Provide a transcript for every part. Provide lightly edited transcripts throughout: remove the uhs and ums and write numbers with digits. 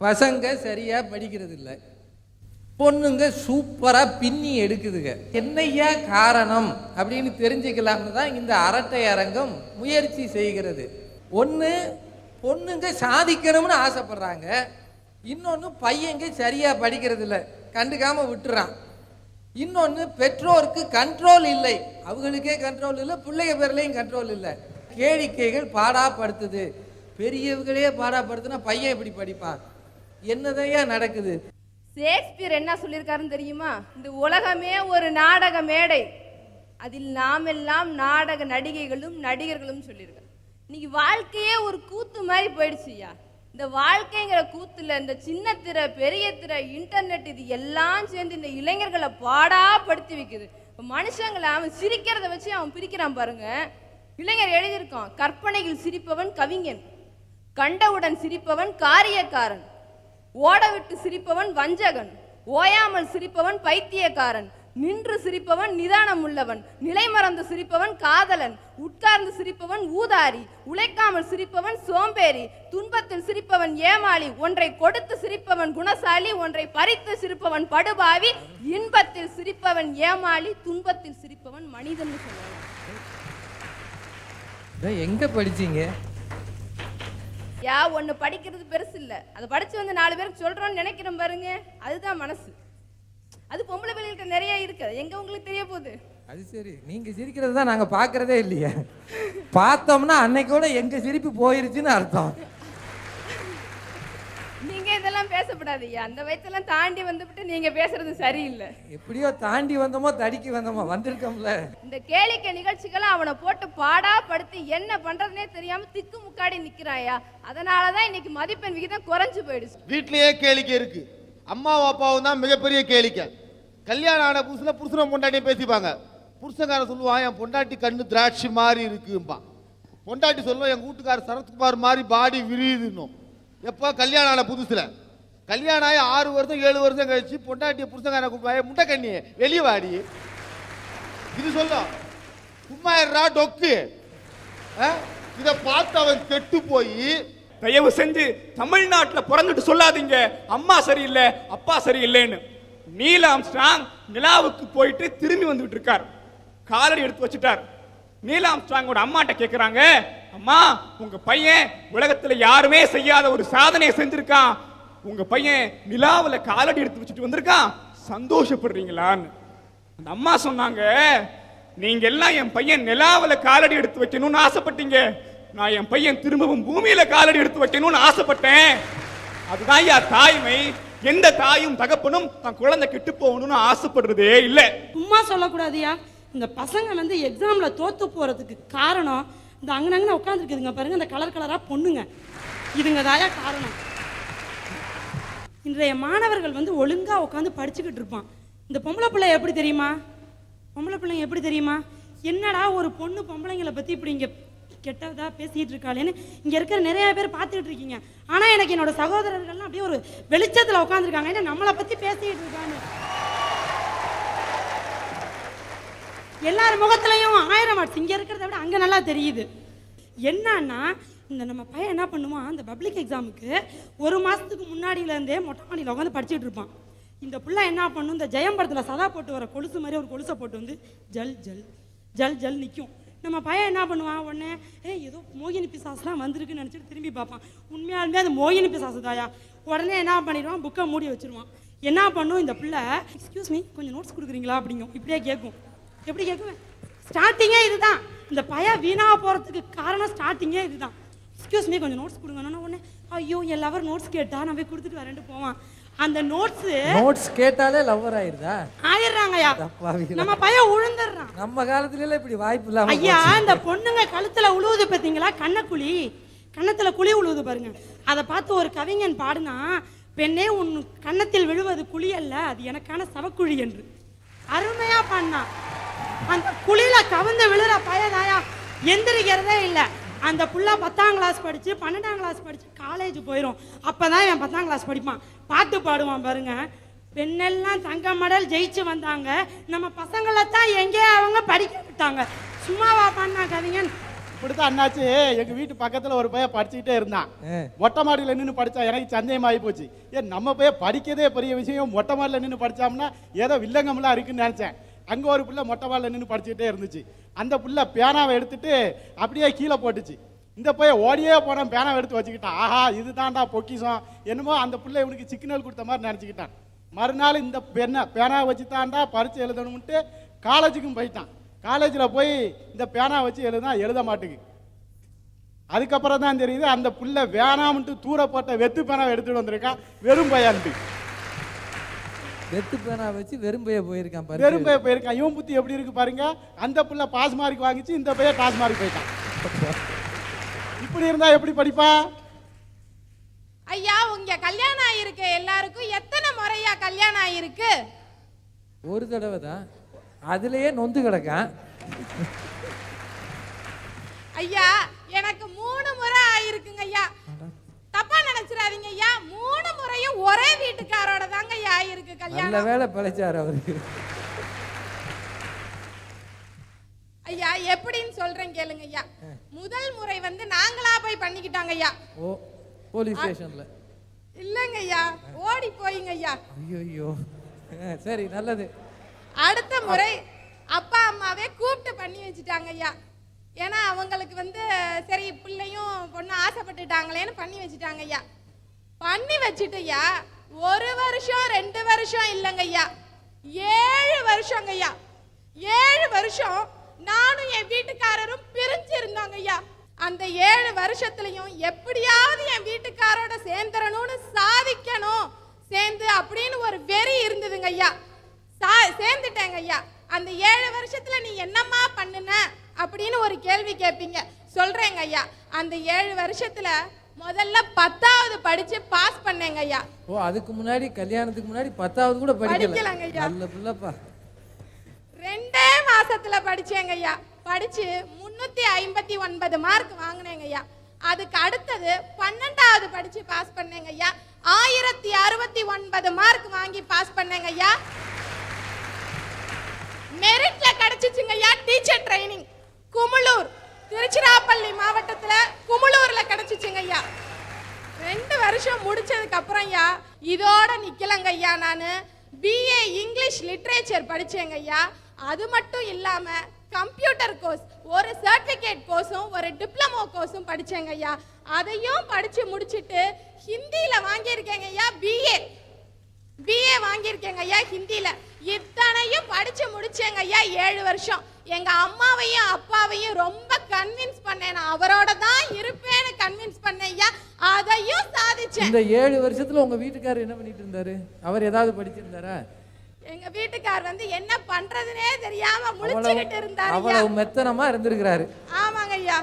பசங்க சரியா படிக்கிறது இல்லை, பொண்ணுங்க சூப்பரா பின்னி எடுக்குதுங்க. என்னையா காரணம் அப்படின்னு தெரிஞ்சுக்கலாம்னு தான் இந்த அரட்டை அரங்கம் முயற்சி செய்கிறது. ஒன்று, பொண்ணுங்க சாதிக்கணும்னு ஆசைப்படுறாங்க. இன்னொன்று, பையங்க சரியா படிக்கிறது இல்லை, கண்டுக்காம விட்டுறான். இன்னொன்று, பெற்றோருக்கு கண்ட்ரோல் இல்லை, அவங்களுக்கே கண்ட்ரோல் இல்லை, பிள்ளைங்க பேர்லையும் கண்ட்ரோல் இல்லை. கேளிக்கைகள் பாடாப்படுத்துது, பெரியவங்களே பாடாப்படுத்துனா பையன் எப்படி படிப்பான்? என்னதையா நடக்குது? ஷேக்ஸ்பியர் என்ன சொல்லியிருக்காருன்னு தெரியுமா? இந்த உலகமே ஒரு நாடக மேடை, அதில் நாம் எல்லாம் நாடக நடிகைகளும் நடிகர்களும் சொல்லியிருக்காரு. இன்னைக்கு வாழ்க்கையே ஒரு கூத்து மாதிரி போயிடுச்சுயா. இந்த வாழ்க்கைங்கிற கூத்துல இந்த சின்ன திரை, பெரிய திரை, இன்டர்நெட், இது எல்லாம் சேர்ந்து இந்த இளைஞர்களை பாடாப்படுத்தி வைக்குது. இப்போ மனுஷங்களை அவன் சிரிக்கிறத வச்சு அவன் பிரிக்கிறான் பாருங்க. இளைஞர் எழுதியிருக்கான், கற்பனையில் சிரிப்பவன் கவிஞன், கண்டவுடன் சிரிப்பவன் காரியக்காரன், ஓடவிட்டு சிரிப்பவன் வஞ்சகன், ஓயாமல் சிரிப்பவன் பைத்தியக்காரன், நின்று சிரிப்பவன் நிதானம் உள்ளவன், நிலை மறந்து சிரிப்பவன் காதலன், உட்கார்ந்து சிரிப்பவன் ஊதாரி, உழைக்காமல் சிரிப்பவன் சோம்பேறி, துன்பத்தில் சிரிப்பவன் ஏமாளி, ஒன்றை கொடுத்து சிரிப்பவன் குணசாலி, ஒன்றை பறித்து சிரிப்பவன் படுபாவி, இன்பத்தில் சிரிப்பவன் ஏமாளி, துன்பத்தில் சிரிப்பவன் மனிதன் சொல்லுவாங்க. எங்க படிச்சீங்க? யா, ஒன்று படிக்கிறது பெருசு இல்லை, அதை படிச்சு வந்து 4 பேருக்கு சொல்றோம்னு நினைக்கிறோம் பாருங்க, அதுதான் மனசு. அது பொம்பளை பிள்ளைகிட்ட நிறைய இருக்கு, எங்க உங்களுக்கு தெரிய போகுது? அது சரி, நீங்க சிரிக்கிறது தான் நாங்க பாக்குறதே இல்லையா? பார்த்தோம்னா அன்னைக்கோட எங்க சிரிப்பு போயிருச்சுன்னு அர்த்தம். நீங்க இதெல்லாம் பேசப்படாதீங்க, அந்த வயசெல்லாம் தாண்டி வந்துவிட்டு நீங்க பேசுறது சரியில்லை. எப்படியோ தாண்டி வந்தோமோ தடிக்கி வந்தோமோ வந்திருக்கோம்ல. இந்த கேளிக்கை நிகழ்ச்சிகளை அவனை போட்டு பாடாப்படுத்தி என்ன பண்றதுனே தெரியாம திக்கு முக்காடி நிக்கிறாயா. அதனாலதான் இன்னைக்கு மதிப்பெண் விகிதம் குறைஞ்சு போயிடுச்சு. வீட்லயே கேளிக்கை இருக்கு, அம்மாவும் அப்பாவும் தான் மிகப்பெரிய கேளிக்கை. கல்யாணம் ஆன புதுசுல புருஷனை பொண்டாட்டியும் பேசிப்பாங்க. புருஷங்கார சொல்லுவான், என் பொண்டாட்டி கண்ணு திராட்சை மாதிரி இருக்கும்பா. பொண்டாட்டி சொல்லுவோம், என் வீட்டுக்காரர் சரத்குமார் மாதிரி பாடி விரியுதுன்னும். எப்போ? கல்யாணம் ஆன புதுசுல. கல்யாணம் ஆகி 6 வருஷம் 7 வருஷம் கழிச்சு பொண்டாட்டிய புருஷங்கார கூப்பிடுவாங்க, முட்டை கண்ணி வெளியே வாடி. இது சொல்லும், சும்மா டொக்கு. இதை பார்த்து அவன் கெட்டு போய், தயவு செஞ்சு தமிழ்நாட்டில் பிறந்துட்டு சொல்லாதீங்க அம்மா சரியில்லை அப்பா சரியில்லைன்னு. நீல் ஆம்ஸ்ட்ராங் நிலாவுக்கு போயிட்டு திரும்பி வந்துட்டு இருக்கார், காலடி எடுத்து வச்சுட்டார். நீல் ஆம்ஸ்ட்ராங்கோட அம்மாட்ட கேட்கிறாங்க, அம்மா உங்க பையன் உலகத்துல யாருமே செய்யாத ஒரு சாதனையை செஞ்சிருக்கான், உங்க பையன் நிலாவுல காலடி எடுத்து வச்சுட்டு வந்திருக்கான், சந்தோஷப்படுறீங்களான்னு. அந்த அம்மா சொன்னாங்க, நீங்க எல்லாம் என் பையன் நிலாவுல காலடி எடுத்து வைக்கணும்னு ஆசைப்பட்டீங்க, நான் என் பையன் திரும்பவும் பூமியில காலடி எடுத்து வைக்கணும்னு ஆசைப்பட்டேன். அதுதான் யா தாய்மை. எந்த தாயும் தகப்பனும் தன் குழந்தை கெட்டு போகணும்னு ஆசைப்படுறதே இல்ல. சும்மா சொல்லக்கூடாதியா. இந்த பசங்க எக்ஸாம்ல தோத்து போறதுக்கு காரணம் இந்த அங்கனங்க உட்காந்துருக்குதுங்க பாருங்க, இந்த கலர் கலரா பொண்ணுங்க, இதுங்க தாயா காரணம். இன்றைய மாணவர்கள் ஒழுங்கா உட்காந்து படிச்சுக்கிட்டு இருப்பான். இந்த பொம்பளை பிள்ளை எப்படி தெரியுமா? பொம்பளை பிள்ளைங்க எப்படி தெரியுமா? என்னடா ஒரு பொண்ணு பொம்பளைங்களை பத்தி இப்படி இங்க கெட்டதா பேசிட்டு இருக்காளேன்னு இங்க இருக்கிற நிறைய பேர் பார்த்துட்டு இருக்கீங்க. ஆனா எனக்கு என்னோட சகோதரர்கள்லாம் அப்படியே ஒரு வெளிச்சத்துல உட்காந்துருக்காங்க, ஏன்னா நம்மளை பத்தி பேசிட்டு இருக்காங்க. எல்லார் முகத்திலையும் 1000 வாட்ஸ், இங்க இருக்கிறத விட அங்க நல்லா தெரியுது. என்னன்னா இந்த நம்ம பையன் என்ன பண்ணுவான், அந்த பப்ளிக் எக்ஸாமுக்கு 1 மாசத்துக்கு முன்னாடியில இருந்தே மொட்டை மாடியில் உட்காந்து படிச்சுட்டு இருப்பான். இந்த பிள்ளை என்ன பண்ணும், இந்த ஜெயம் படத்துல சதா போட்டு வர கொலுசு மாதிரி ஒரு கொலுசை போட்டு வந்து ஜல் ஜல் ஜல் ஜல் நிற்கும். நம்ம பையன் என்ன பண்ணுவான், உடனே ஏதோ மோகினி பிசாசுலாம் வந்திருக்குன்னு நினச்சிட்டு திரும்பி பார்ப்பான். உண்மையாலுமே அது மோகினி பிசாசு தாயா. உடனே என்ன பண்ணிடுவான், புக்கை மூடி வச்சிருவான். என்ன பண்ணும் இந்த பிள்ளை, எக்ஸ்கியூஸ் மீ கொஞ்சம் நோட்ஸ் கொடுக்குறீங்களா அப்படிங்கும். இப்படியே கேட்கும். எப்படி கேட்குவேன்? ஸ்டார்டிங்கே இதுதான். இந்த பையன் வீணாக போகிறதுக்கு காரணம் ஸ்டார்டிங்கே இதுதான். எக்ஸ்கியூஸ் மீ கொஞ்சம் நோட்ஸ் கொடுங்கன்னு உடனே ஐயோ என் லவர் நோட்ஸ் கேட்டா நான் போய் கொடுத்துட்டு வரேன்ட்டு போவான். அந்த நோட்ஸ் கேட்டாலே லவ்வர் ஆயிருதா? ஆயிடுறாங்கய்யா. நம்ம பையன் உழுந்துடுறான். நம்ம காலத்துல இப்படி வாய்ப்பு இல்ல ஐயா. இந்த பொண்ணுங்க கழுத்துல உழுவுது பார்த்தீங்களா, கண்ணக்குழி, கன்னத்துல குழி உழுவுது பாருங்க. அதை பார்த்து ஒரு கவிஞன் பாடுனா, பெண்ணே உன் கன்னத்தில் விழுவது குழி அல்ல, அது எனக்கான சவக்குழி என்று அருமையா பாடினா. அந்த குழியில கவிழ்ந்து விழுற பையனாயா எந்திரிக்கிறதே இல்லை. அந்த புள்ள 10ஆம் கிளாஸ் படிச்சு 12ஆம் கிளாஸ் படிச்சு காலேஜ் போயிடும். அப்பதான் என் 10ஆம் கிளாஸ் படிப்பான், பாட்டு பாடுவான் பாருங்க. பெண்ணெல்லாம் தங்க மெடல் ஜெயிச்சு வந்தாங்க, நம்ம பசங்களை தான் எங்கே அவங்க படிக்க விட்டாங்க. சும்மாவா பண்ணா கவிஞன்? இப்படித்தான் அண்ணாச்சு. எங்க வீட்டு பக்கத்துல ஒரு பையன் படிச்சுக்கிட்டே இருந்தான். மொட்டை மாடியில நின்று படிச்சா எனக்கு சந்தேகமாகி போச்சு. நம்ம பையன் படிக்கதே பெரிய விஷயம், மொட்டை மாடியில நின்று படிச்சோம்னா ஏதோ வில்லங்கம்லாம் இருக்குன்னு நினைச்சேன். அங்க ஒரு பிள்ளை மொட்டை மாடியில நின்று படிச்சுக்கிட்டே இருந்துச்சு. அந்த பிள்ளை பேனாவை எடுத்துட்டு அப்படியே கீழே போட்டுச்சு. இந்த பையன் ஓடியே போனான், பேனாவை எடுத்து வச்சுக்கிட்டான். ஆஹா இதுதான்டா பொக்கிஷம், என்னமோ அந்த பிள்ளை இவனுக்கு சிக்னல் கொடுத்த மாதிரி நினைச்சுக்கிட்டான். மறுநாள் இந்த பேனாவை வச்சு தான்டா பரிச்சு எழுதணும்ட்டு காலேஜுக்கும் போயிட்டான். காலேஜில் போய் இந்த பேனா வச்சு எழுத மாட்டேங்குது. அதுக்கப்புறம் தான் தெரியுது அந்த புள்ள வேணாம்ட்டு தூரப்பட்ட வெத்து பேனாவை எடுத்துட்டு வந்திருக்கான், வெறும் பையான்ட்டு. வெத்து பேனா வச்சு வெறும் பைய போயிருக்கான், வெறும் பைய போயிருக்கான். இவன் புத்தி எப்படி இருக்கு பாருங்க. அந்த புள்ள பாஸ் மார்க் வாங்கிச்சு, இந்த பையன் டாஸ் மார்க் போயிட்டான். இப்படி இருந்தா எப்படி படிப்பா? ஐயா உங்க கல்யாணம் ஆயிருக்கு எல்லாருக்கும் எத்தனை முறையா கல்யாணம் ஆயிருக்கு? ஒரு தடவை தான், அதுலயே நொந்து கிடக்கான். ஐயா எனக்கு 3 முறை ஆயிருக்குங்க ஐயா. தப்பா நினைச்சிடாதீங்க ஐயா, 3 முறையும் ஒரே வீட்டுக்காரோட தாங்க ஐயா ஆயிருக்கு நல்ல கல்யாணம். வேலை பழைச்சாரு அவருக்கு. ஐயா எப்படின்னு சொல்றேன் கேளுங்க ஐயா. முதல் முறை வந்து நாங்களா போய் பண்ணிக்கிட்டாங்க ஐயா. ஓ, போலீஸ் ஸ்டேஷன்ல? இல்லங்க ஐயா, ஓடி போயிங்க ஐயா. ஐயோ, சரி நல்லது. அடுத்த முறை அப்பா அம்மாவே கூப்பிட்டு பண்ணி வச்சுட்டாங்க ஐயா. ஏன்னா அவங்களுக்கு வந்து சரி பிள்ளையும் பொண்ணு ஆசைப்பட்டுட்டாங்களேன்னு பண்ணி வச்சுட்டாங்க ஐயா. பண்ணி வச்சுட்டு ஐயா 1 வருஷம் 2 வருஷம் இல்லைங்க ஐயா, 7 வருஷங்க ஐயா. 7 வருஷம் நானும் என் வீட்டுக்காரரும் பிரிஞ்சு இருந்தாங்க ஐயா. அந்த 7 வருஷத்துலயும் எப்படியாவது என் வீட்டுக்காரோட சேர்ந்துடணும்னு சாதிக்கணும் சேர்ந்து அப்படின்னு ஒரு வெறி இருந்ததுங்க ஐயா. சேர்ந்துட்டேங்க ஐயா. அந்த 7 வருஷத்துல நீ என்னம்மா பண்ணுன அப்படின்னு ஒரு கேள்வி கேட்பீங்க. சொல்றேங்க ஐயா, அந்த 7 வருஷத்துல முதல்ல 10வது படிச்சு பாஸ் பண்ணேங்க ஐயா. ஓ, அதுக்கு முன்னாடி கல்யாணத்துக்கு முன்னாடி 10வது கூட படிக்கலங்க ஐயா. நல்ல பிள்ளைப்பா. 2 மாசத்துல படிச்சேங்க ஐயா. படிச்சு 359 மார்க் வாங்கினேங்க ஐயா. அதுக்கு அடுத்தது 12வது படிச்சு பாஸ் பண்ணேங்க ஐயா. 1069 மார்க் வாங்கி பாஸ் பண்ணேங்க ஐயா. மெரிட்ல கிடைச்சிச்சுங்க ஐயா டீச்சர் ட்ரைனிங். குமுளூர், திருச்சிராப்பள்ளி மாவட்டத்துல குமுளூர்ல கிடைச்சிச்சுங்க ஐயா. 2 வருஷம் முடிச்சதுக்கு அப்புறம் ஐயா இதோட நிக்கலங்க ஐயா. நான் BA இங்கிலீஷ் லிட்ரேச்சர் படிச்சேங்க ஐயா. அது மட்டும் இல்லாம கம்ப்யூட்டர் கோர்ஸ், ஒரு சர்டிபிகேட் கோர்ஸும் ஒரு டிப்ளமோ கோர்ஸும் படிச்சேங்க ஐயா. அதையும் படிச்சு முடிச்சிட்டு ஹிந்தியில வாங்கியிருக்கேங்க ஐயா. BA வாங்கியிருக்கேங்க ஐயா ஹிந்தியில. இத்தனையும் படிச்சு முடிச்சேங்க ஐயா 7 வருஷம். எங்க அம்மாவையும் அப்பாவையும் ரொம்ப கன்வின்ஸ் பண்ணேன், நான் அவரோட தான் இருப்பேன்னு கன்வின்ஸ் பண்ணேன் ஐயா. அதையும் சாதிச்சேன். இந்த 7 வருஷத்துல உங்க வீட்டுக்காரர் என்ன பண்ணிட்டு இருந்தாரு? அவர் ஏதாவது படிச்சிருந்தாரா? எங்க வீட்டுக்கார் வந்து என்ன பண்றதுனே தெரியாம முழிச்சுக்கிட்டு இருந்தாரு. அவ்வளவு மெத்தனமா இருந்திருக்கிறாரு. ஆமாங்க ஐயா.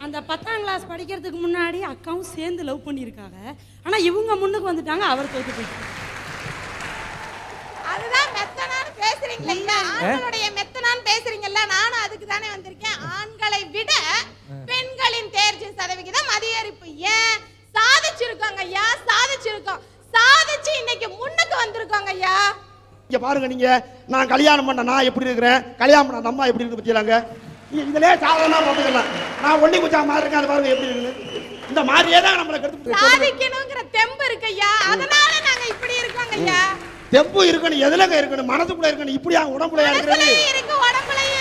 அந்த 10ஆம் கிளாஸ் படிக்கிறதுக்கு முன்னாடி அக்காவும் சேர்ந்து லவ் பண்ணியிருக்காங்க. ஆனா இவங்க முன்னுக்கு வந்துட்டாங்க, அவர் தோத்து போயிட்டாங்க. அதுதான் மெத்தனான்னு பேசுறீங்கல்ல, ஆண்களுடைய மெத்தனான்னு பேசுறீங்கல்ல, நானும் அதுக்கு தானே வந்திருக்கேன். ஆண்களை விட பெண்களின் தேர்ச்சி சதவிகிதம் அதிகரிப்பு. ஏன் சாதிச்சிருக்கோங்க ஐயா, சாதிச்சிருக்கோம். சாதிச்சு இன்னைக்கு முன்னுக்கு வந்திருக்கோங்க ஐயா. இங்க பாருங்க, நீங்க நான் கல்யாணம் பண்ண நான் எப்படி இருக்கிறேன், கல்யாணம் பண்ண அம்மா எப்படி இருக்கு பத்தியலாங்க. இதுலயே சாதனா போட்டுக்கலாம். நான் ஒண்டி குச்சா மாதிரி இருக்கேன், அது பாருங்க எப்படி இருக்குன்னு. இந்த மாதிரியே தான் நம்மளை கெடுத்து சாதிக்கணுங்கிற தெம்பு இருக்கு ஐயா, அதனால நாங்க இப்படி இருக்கோங்க ஐயா. தெம்பு இருக்கணும், எதுலங்க இருக்கணும், மனசுக்குள்ள இருக்கணும். இப்படியா உடம்புல இருக்கிறது இருக்கு, உடம்புலயே